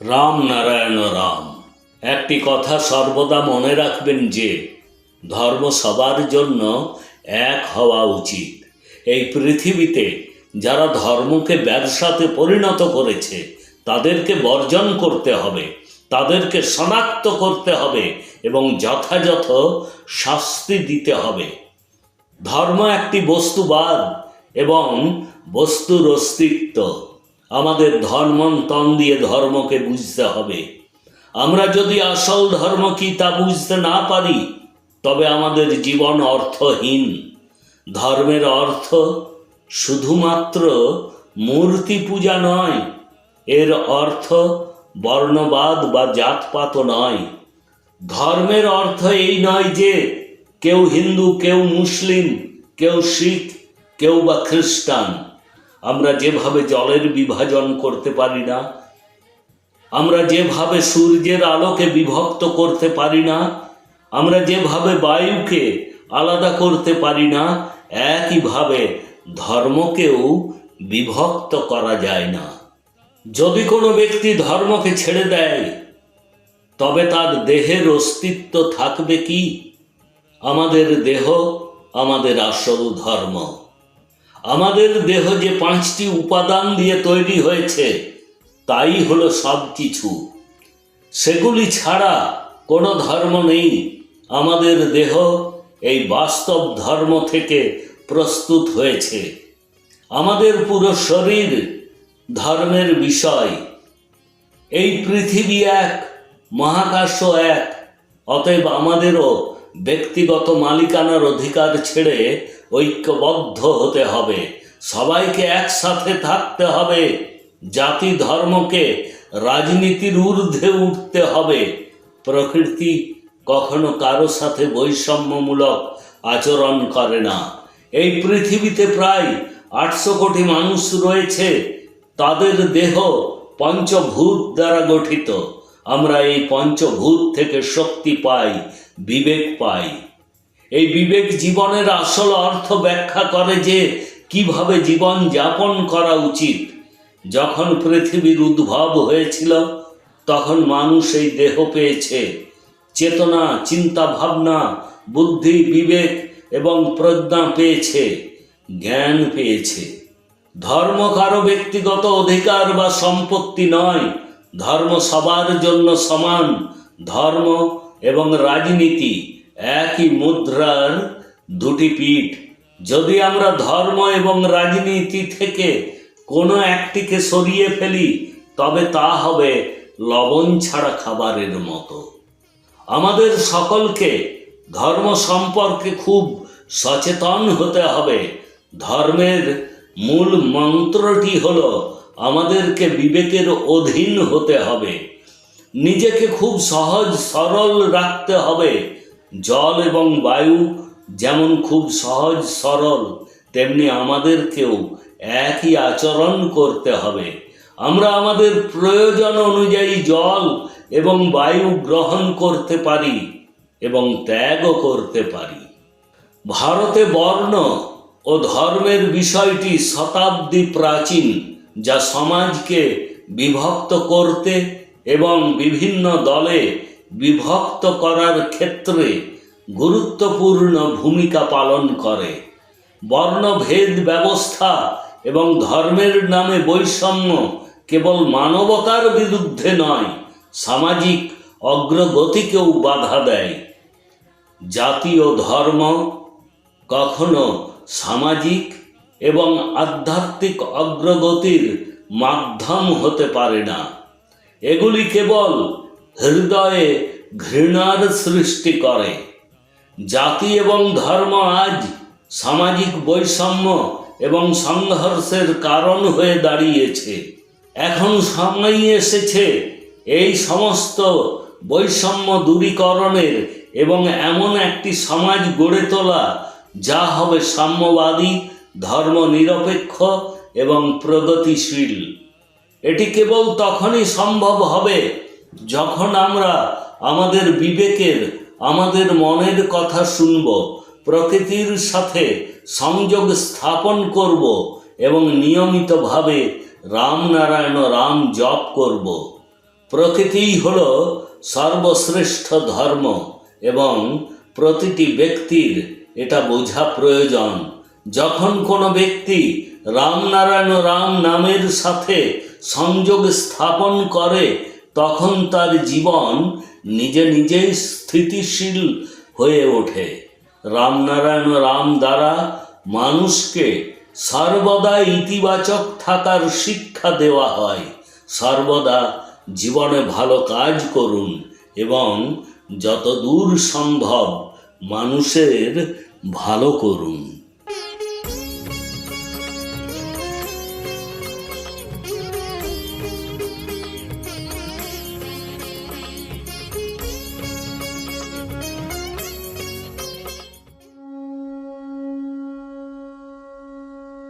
রাম নারায়ণ রাম। একটি কথা সর্বদা মনে রাখবেন যে ধর্ম সবার জন্য এক হওয়া উচিত। এই পৃথিবীতে যারা ধর্মকে ব্যবসাতে পরিণত করেছে তাদেরকে বর্জন করতে হবে, তাদেরকে শনাক্ত করতে হবে এবং যথাযথ শাস্তি দিতে হবে। ধর্ম একটি বস্তুবাদ এবং বস্তুর অস্তিত্ব। আমাদের ধর্মন্তন দিয়ে ধর্মকে বুঝতে হবে। আমরা যদি আসল ধর্ম কি তা বুঝতে না পারি তবে আমাদের জীবন অর্থহীন। ধর্মের অর্থ শুধুমাত্র মূর্তি পূজা নয়, এর অর্থ বর্ণবাদ বা জাতপাতও নয়। ধর্মের অর্থ এই নয় যে কেউ হিন্দু, কেউ মুসলিম, কেউ শিখ, কেউ বা খ্রিস্টান। আমরা যেভাবে জলের বিভাজন করতে পারি না, আমরা যেভাবে সূর্যের আলোকে বিভক্ত করতে পারি না, আমরা যেভাবে বায়ুকে আলাদা করতে পারি না, একইভাবে ধর্মকেও বিভক্ত করা যায় না। যদি কোনো ব্যক্তি ধর্মকে ছেড়ে দেয় তবে তার দেহের অস্তিত্ব থাকবে কি? আমাদের দেহ আমাদের আসল ধর্ম। আমাদের দেহ যে 5টি উপাদান দিয়ে তৈরি হয়েছে তাই হলো সব কিছু। সেগুলি ছাড়া কোনো ধর্ম নেই। আমাদের দেহ এই বাস্তব ধর্ম থেকে প্রস্তুত হয়েছে। আমাদের পুরো শরীর ধর্মের বিষয়। এই পৃথিবী এক, মহাকাশ এক। অতএব আমাদেরও ব্যক্তিগত মালিকানার অধিকার ছেড়ে ঐক্যবদ্ধ হতে হবে। সবাইকে একসাথে থাকতে হবে। জাতি ধর্মকে রাজনীতির ঊর্ধ্বে উঠতে হবে। প্রকৃতি কখনো কারো সাথে বৈষম্যমূলক আচরণ করে না। এই পৃথিবীতে প্রায় 800 কোটি মানুষ রয়েছে। তাদের দেহ পঞ্চভূত দ্বারা গঠিত। আমরা এই পঞ্চভূত থেকে শক্তি পাই, বিবেক পাই। এই বিবেক জীবনের আসল অর্থ ব্যাখ্যা করে যে কিভাবে জীবন যাপন করা উচিত। যখন পৃথিবীর উদ্ভব হয়েছিল তখন মানুষ এই দেহ পেয়েছে। চেতনা, চিন্তা ভাবনা, বুদ্ধি, বিবেক এবং প্রজ্ঞা পেয়েছে, জ্ঞান পেয়েছে। ধর্ম কারো ব্যক্তিগত অধিকার বা সম্পত্তি নয়। ধর্ম সবার জন্য সমান। ধর্ম এবং রাজনীতি একই মুদ্রার দুটি পিঠ। যদি আমরা ধর্ম এবং রাজনীতি থেকে কোনো একটিকে সরিয়ে ফেলি তবে তা হবে লবণ ছাড়া খাবারের মতো। আমাদের সকলকে ধর্ম সম্পর্কে খুব সচেতন হতে হবে। ধর্মের মূল মন্ত্রটি হলো আমাদেরকে বিবেকের অধীন হতে হবে। নিজেকে খুব সহজ সরল রাখতে হবে। জল এবং বায়ু যেমন খুব সহজ সরল, তেমনি আমাদেরকেও একই আচরণ করতে হবে। আমরা আমাদের প্রয়োজন অনুযায়ী জল এবং বায়ু গ্রহণ করতে পারি এবং ত্যাগও করতে পারি। ভারতে বর্ণ ও ধর্মের বিষয়টি শতাব্দী প্রাচীন, যা সমাজকে বিভক্ত করতে এবং বিভিন্ন দলে বিভক্ত করার ক্ষেত্রে গুরুত্বপূর্ণ ভূমিকা পালন করে। বর্ণভেদ ব্যবস্থা এবং ধর্মের নামে বৈষম্য কেবল মানবতার বিরুদ্ধে নয়, সামাজিক অগ্রগতিকেও বাধা দেয়। জাতি ও ধর্ম কখনো সামাজিক এবং আধ্যাত্মিক অগ্রগতির মাধ্যম হতে পারে না। এগুলি কেবল হৃদয়ে ঘৃণার সৃষ্টি করে। জাতি এবং ধর্ম আজ সামাজিক বৈষম্য এবং সংঘর্ষের কারণ হয়ে দাঁড়িয়েছে। এখন সময় এসেছে এই সমস্ত বৈষম্য দূরীকরণের এবং এমন একটি সমাজ গড়ে তোলা যা হবে সাম্যবাদী, ধর্মনিরপেক্ষ এবং প্রগতিশীল। এটি কেবল তখনই সম্ভব হবে যখন আমরা আমাদের বিবেকের, আমাদের মনের কথা শুনব, প্রকৃতির সাথে সংযোগ স্থাপন করব এবং নিয়মিতভাবে রাম নারায়ণ রাম জপ করব। প্রকৃতিই হল সর্বশ্রেষ্ঠ ধর্ম এবং প্রতিটি ব্যক্তির এটা বোঝা প্রয়োজন। যখন কোনো ব্যক্তি রামনারায়ণ রাম নামের সাথে সংযোগ স্থাপন করে তখন তার জীবন নিজে নিজেই স্থিতিশীল হয়ে ওঠে। রামনারায়ণ রাম দ্বারা মানুষকে সর্বদা ইতিবাচক থাকার শিক্ষা দেওয়া হয়। সর্বদা জীবনে ভালো কাজ করুন এবং যতদূর সম্ভব মানুষের ভালো করুন।